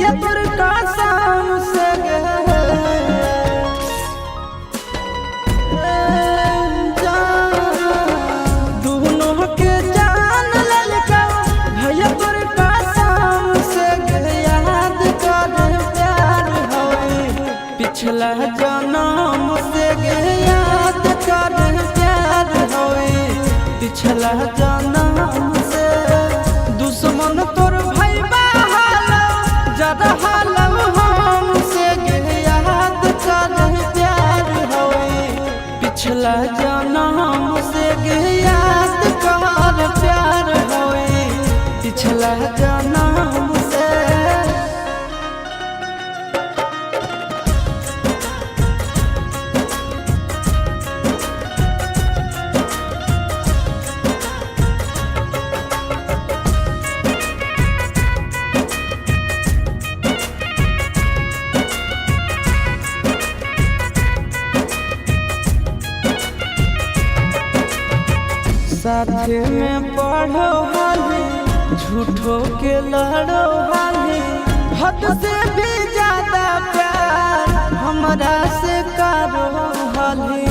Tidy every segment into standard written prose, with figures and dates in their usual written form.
भैया तोर कसम से दोनों के जान ललका भैया तोर कसम से याद कर प्यार होए पिछला जन्म से याद कर प्यार होए पिछला जन्म से दुश्मन तोर भैया ज्यादा हालव हमसे याद कर प्यार होए पिछला जन्म से याद कर प्यार होए पिछला जन्म से। साथे में पढ़ो हाली झूठो के लड़ो हाली हद से भी ज्यादा प्यार हमरा से करो हाली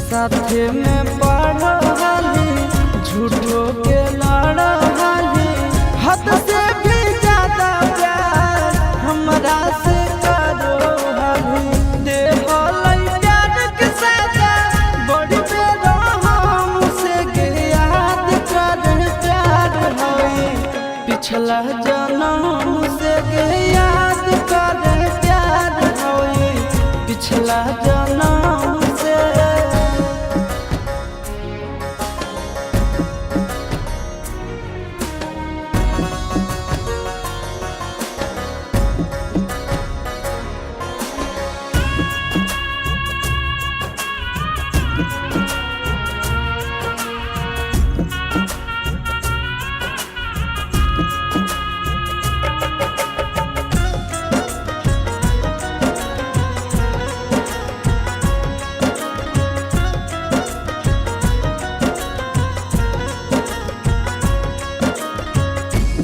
साथे में पढ़ो हाली झूठो के लड़ो हाली हद से भी ज्यादा प्यार हमरा से करो हाली दे पिछला जन्म से याद कर प्यार होए पिछला जन्म से।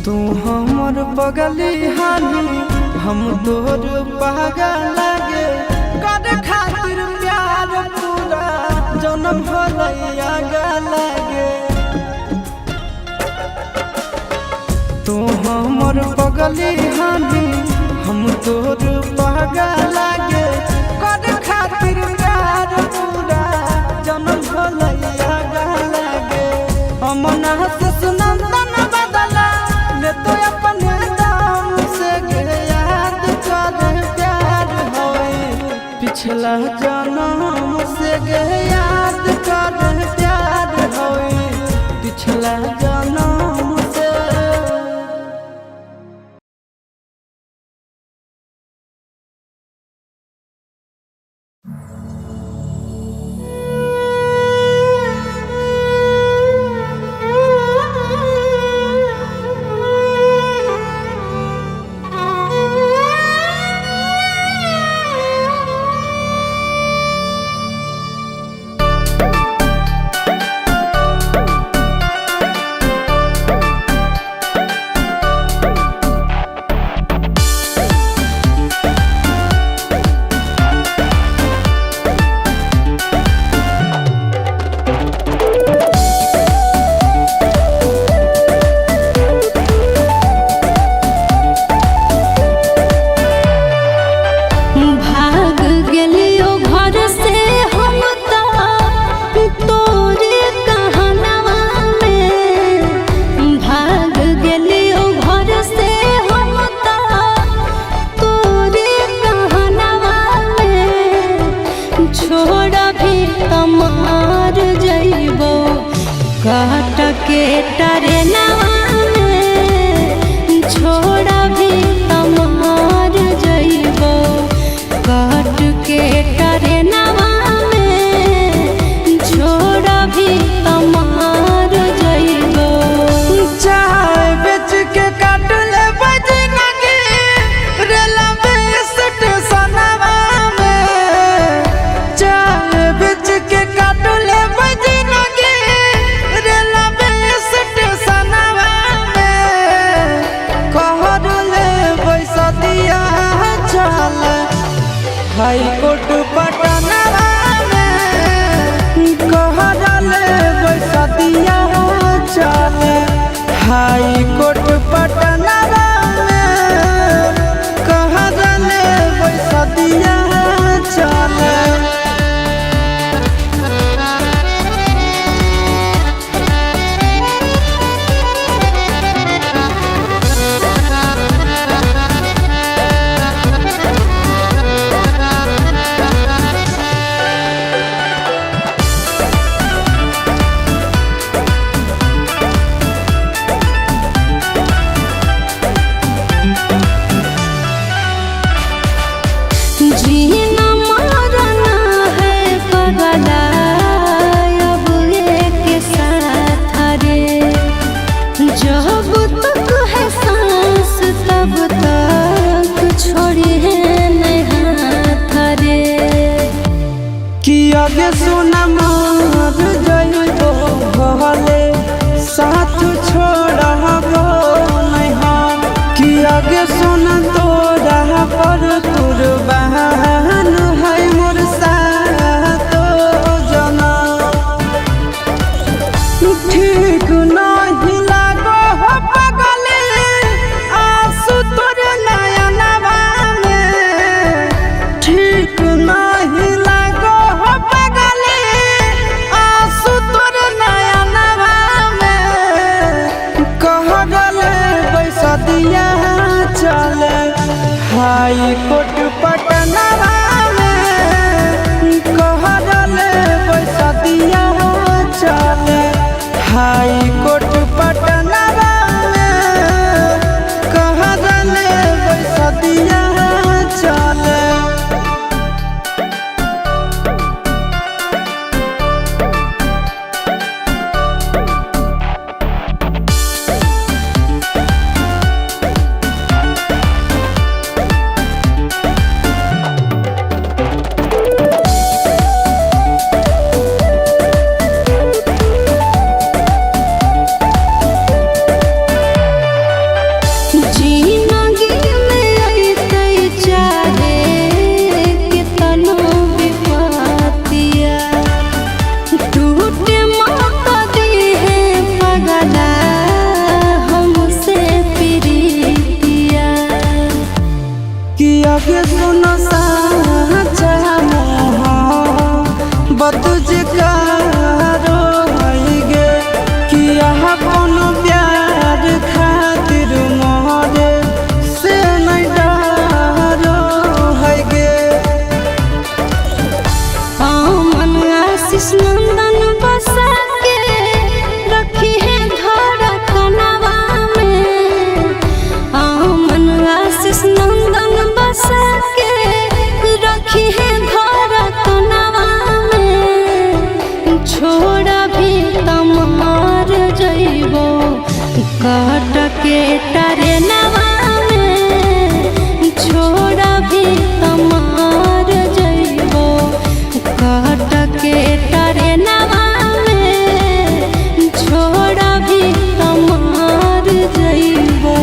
तू हमर बगली हानी हम तोर पागल लागे कर खातिर प्यार पूरा जन्म भलैया लागे तू हमर बगली हानी हम तोर पागल लागे कर खातिर प्यार पूरा जन्म भलैया लागे अमना से सुनंदन बदला तो अपने दाम से याद कर प्यार होए पिछला जन्म से याद कर प्यार होए पिछला जन्म से। हाई कोर्ट पटना में कहले बैसदिया चले। हाई कोर्ट पटना में कहले बैसदिया चले। आगे सुना मार जइबो भले साथ छोड़बो नहीं हम। कि आगे सुना तोरा पर कुर्बान है मोर साथ जना। ठीक नहीं लागो हो पगले आंसू तोर नयनवा में। ठीक नहीं चले। हाई कोर्ट पटना में कहले बैसदिया चले। हाई कोर्ट पटना में कहले बैसदिया चले। आगे सुनो साचा मोहब्बत जकारो गे। कि अपन प्यार खातिर मोरे से नहीं डरो है गे। मन आशीष नंदन बसा के रखी है धड़कनवा में। मन आशीष नंदन बसा के रखी है धड़कनवा में। छोड़ा भी तम मार जइबो काट के टरेनवा में। छोड़ा भी तम मार जइबो काट के टरेनवा में। छोड़ा भी तम मार जइबो।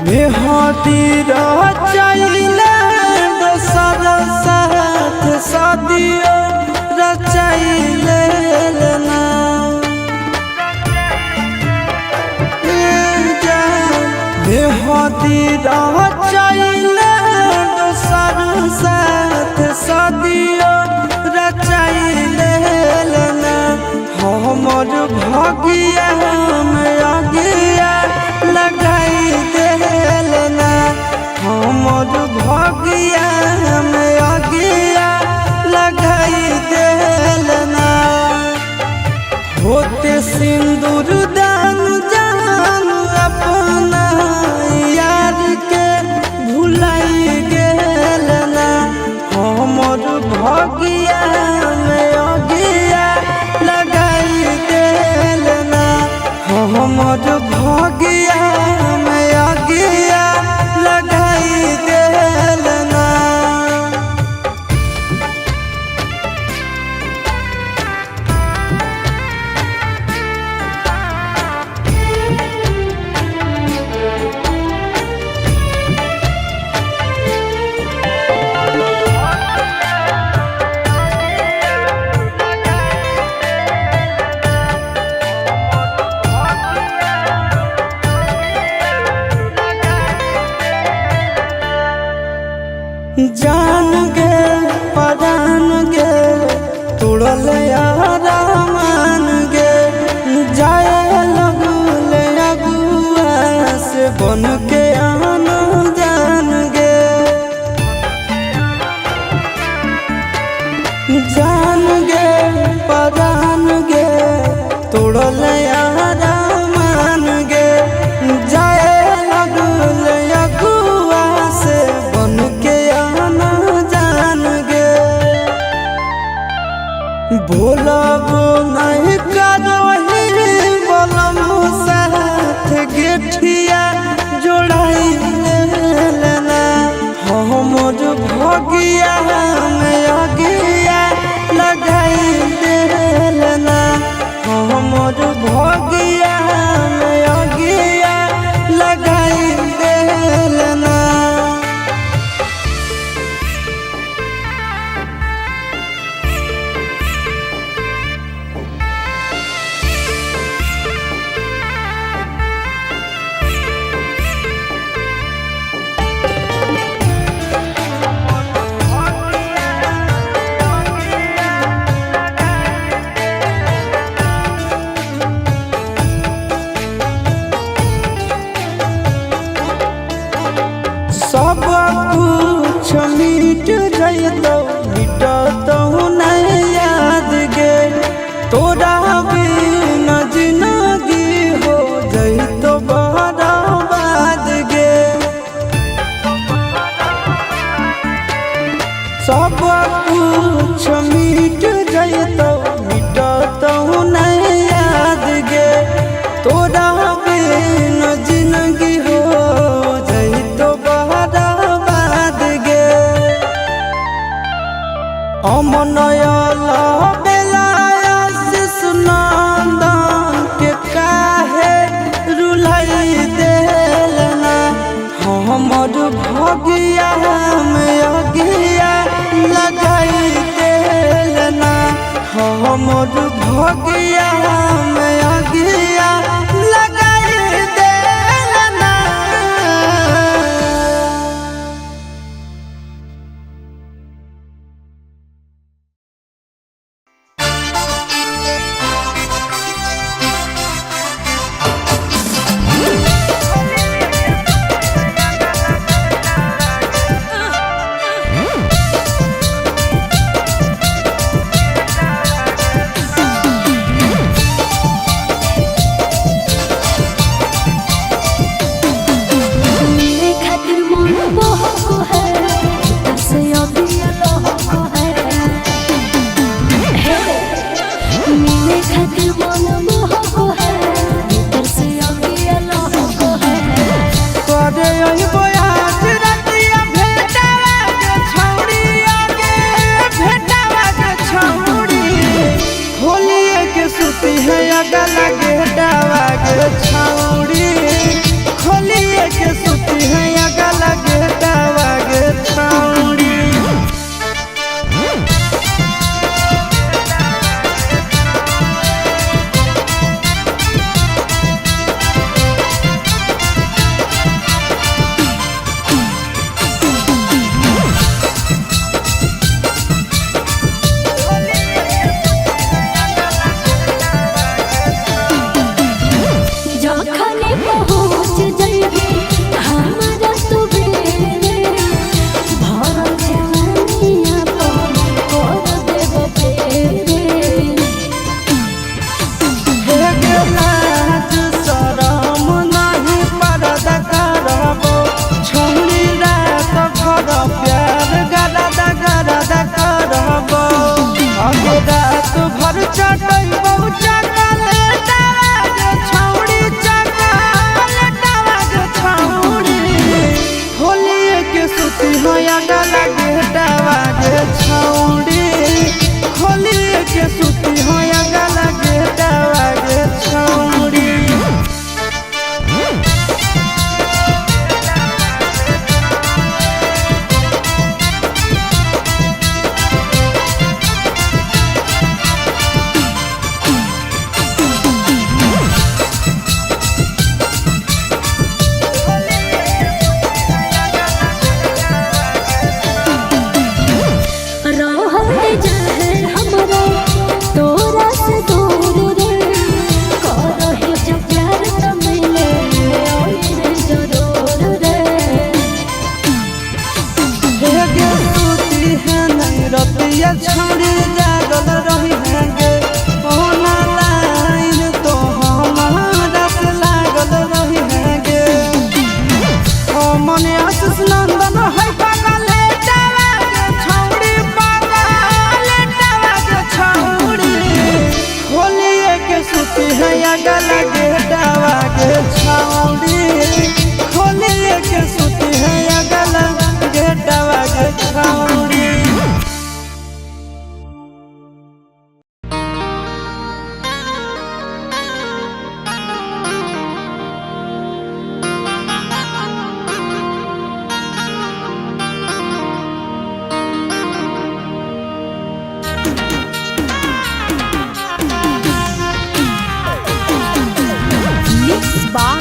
बेहती रचाइले दोसर साथ शादियो रचाइले ना बेहती रचाइले दोसर साथ शादियो रचाइले ना हमर भगिया में अगिया लगाई देल ना हमर भगिया में अगिया लगाई देल ना होते सिंदूर दान जान अपना यार के भुलाई गेल ना हमर भगिया में अगिया लगाई देल ना हमर भगिया में अगिया लगाई देल ना। जान गे परान गे तुड़ल यारा मान गे जाए लगले अगुआ से बन के आन जान गे जान गे परान गे तुड़ल यारा मान गे जाए लगले अगुआ से बन के भोलाबो नहीं करही बलम साथ गेठिया जोड़ाई लेना हमर भगिया में अगिया लगाई देलना हमर भगिया में अगिया लगाई देलना। सब कुछ मिट जइतो मिटतो नहीं याद गे तोरा बिना जिंदगी हो जइतो बर्बाद गे सब कुछ मिट जइतो मिटतो नहीं याद गे तोरा बिना जिंदगी हो अमनयल बेलाया शिशुनंदन के काहे रुलाई देलना हमर भगिया में अगिया लगाई देलना हमर भगिया में अगिया है अगल गेटवा के छौड़ी खोलिए के सुती है अगल गेटवा के छौड़ी। Mixed by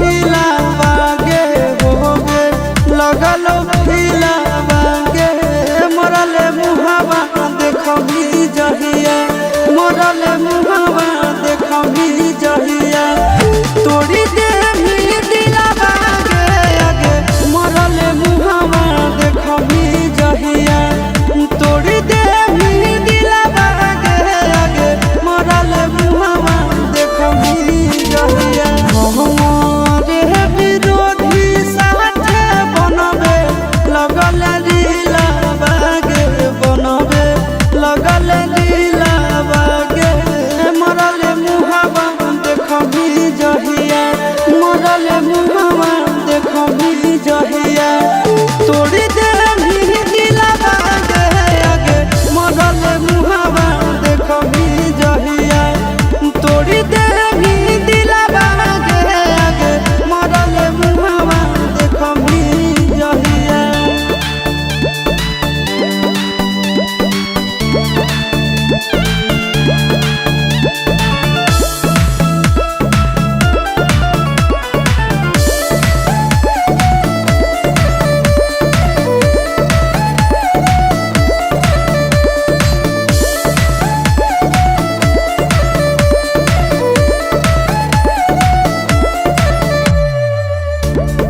पहिला बागे होगे लगल फिला बागे मरले मुहावा देखबी जहिया मरले मुहावा देखबी जहिया तोड़ी देवी दिला बागे आगे मरले मुहावा देखबी जहिया तोड़ी देवी दिला बागे आगे मरले मुहावा देखबी जहिया हमारे विरोधी साथे बनबे लगल लीला बागे बनबे लगल लीला बागे मरले मुहावा देखबी जहिया मरले मुहावा देखबी जहिया तोड़ी देवी दिला बागे आगे मरले मुहावा देखबी जहिया तोड़ी देवी दिला बागे आगे मरले मुहावा देखबी जहिया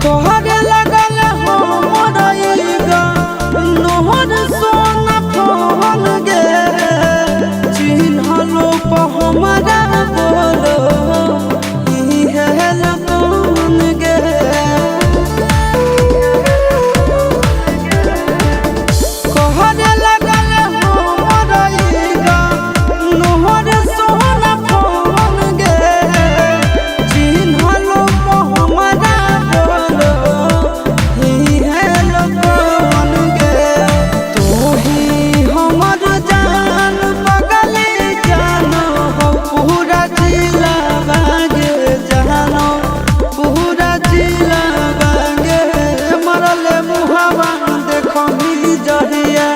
तोहरे लगल हो मोरइगा नोहर सोना फोन गे चिन्हलो प हमरा बोलो इहे लगन गे तोहरे लगल हो मोरइगा नोहर सोना फोन गे चिन्हलो प हमरा बोलो इहे लगन गे तोही हमर जान पगली जानो हो पूरा जिला बागे जानो पूरा जिला बागे मरले मुहावा देखबी जहिया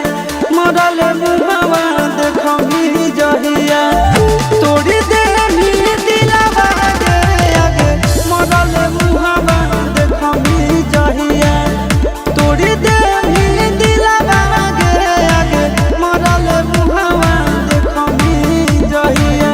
मरले मुहावा देखबी जहिया तोड़ी देवी दिला बागे आगे मरले मुहावा देखबी जहिया तोड़ी देवी दिला बागे आगे मरले मुहावा देखबी जहिया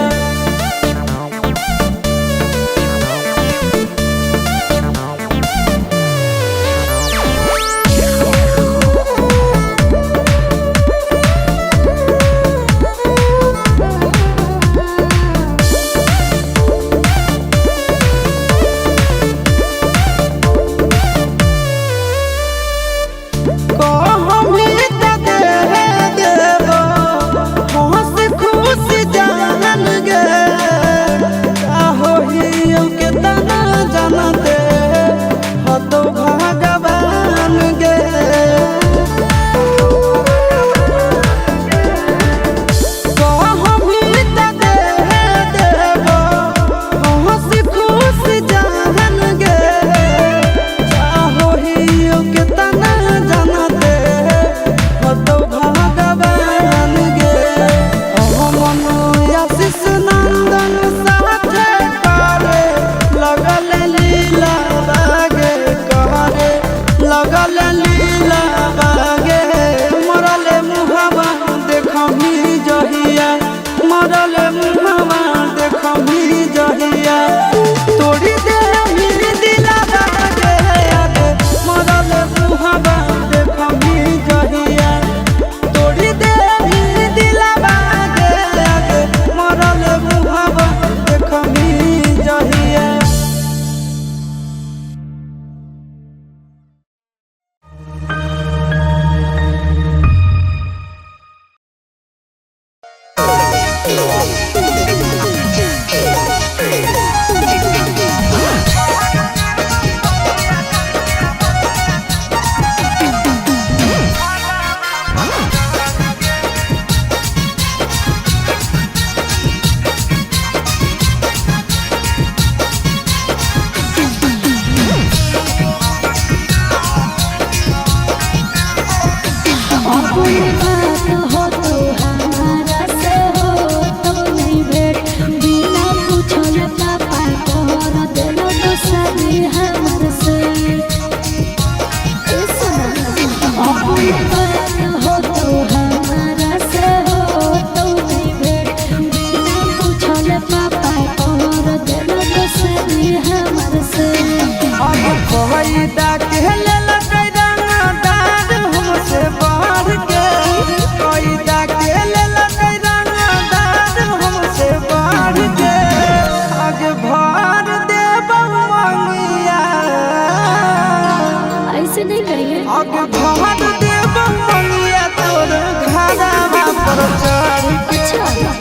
ऐसे नहीं करिए। आगे भर देव मंगिया तोर घरवा पर चढ़ के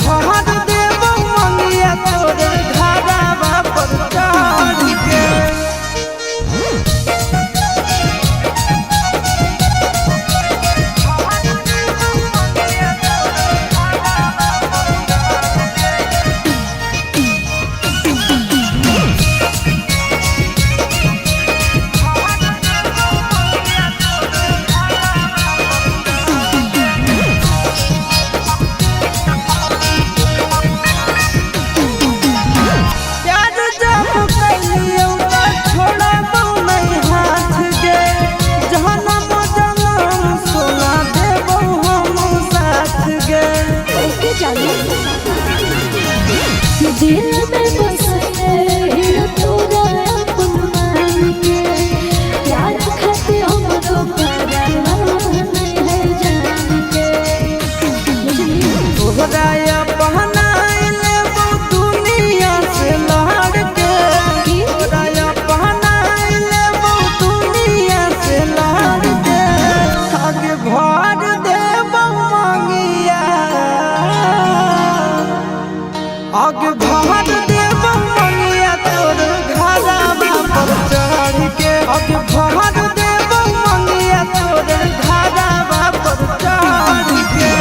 भर देव मंगिया तोर घरवा पर चढ़ के। दिल में बसे तोरा अपन मान के प्यार खाते हमरो परवाह नहीं है जान के। तोहरा पहनाइले वो दुनिया से लड़ के तोहरा पहनाइले वो दुनिया से लड़ के। आगे भर देव मंगिया आगे भर देव मंगिया तोर घरवा पर चढ़ के। आगे भर देव मंगिया तोर घरवा पर चढ़ के।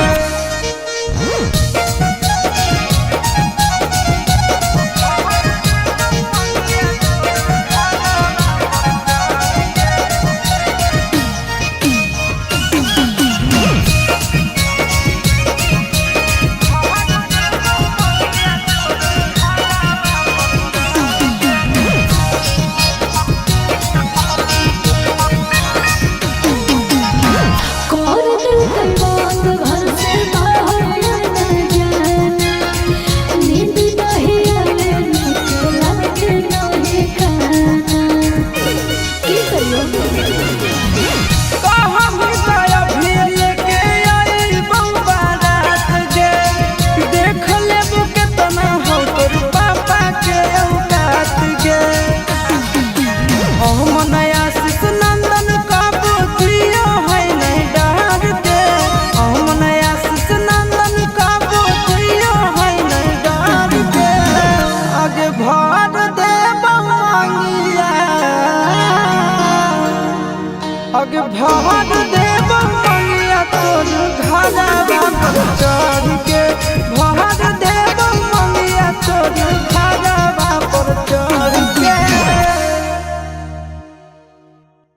आगे भर दे